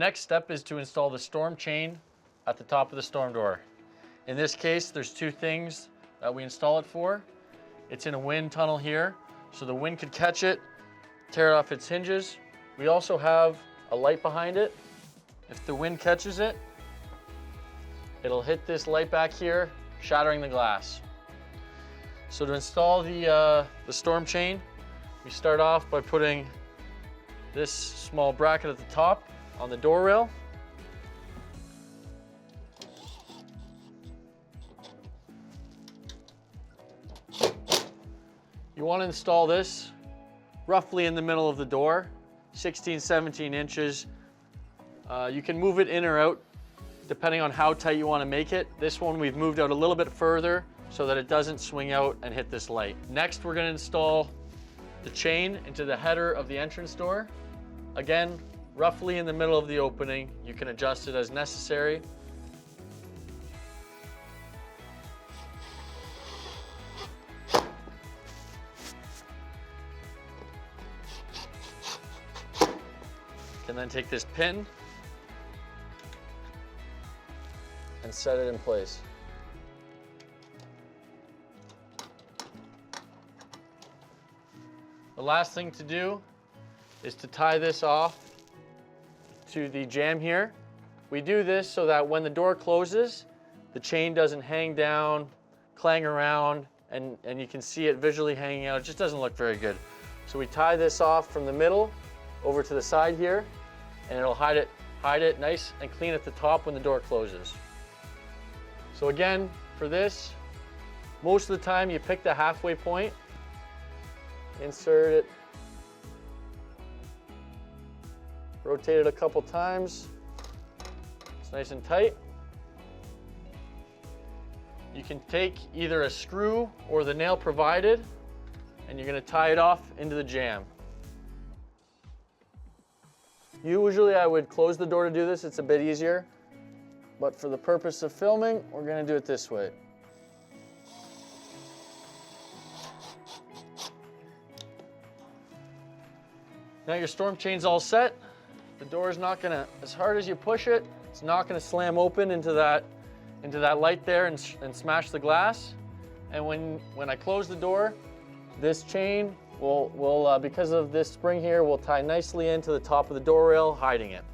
Next step is to install the storm chain at the top of the storm door. In this case, there's two things that we install it for. It's in a wind tunnel here, so the wind could catch it, tear it off its hinges. We also have a light behind it. If the wind catches it, it'll hit this light back here, shattering the glass. So to install the storm chain, we start off by putting this small bracket at the top on the door rail. You want to install this roughly in the middle of the door, 16, 17 inches. You can move it in or out depending on how tight you want to make it. This one we've moved out a little bit further so that it doesn't swing out and hit this light. Next, we're going to install the chain into the header of the entrance door. Again, roughly in the middle of the opening. You can adjust it as necessary. And then take this pin and set it in place. The last thing to do is to tie this off to the jamb here. We do this so that when the door closes, the chain doesn't hang down, clang around, and you can see it visually hanging out. It just doesn't look very good. So we tie this off from the middle over to the side here, and it'll hide it nice and clean at the top when the door closes. So again, for this, most of the time you pick the halfway point, insert it, rotate it a couple times. It's nice and tight. You can take either a screw or the nail provided, and you're going to tie it off into the jamb. Usually I would close the door to do this, it's a bit easier, but for the purpose of filming, we're going to do it this way. Now your storm chain's all set. The door is not going to, as hard as you push it, it's not going to slam open into that light there and smash the glass. And when I close the door, this chain will because of this spring here, will tie nicely into the top of the door rail, hiding it.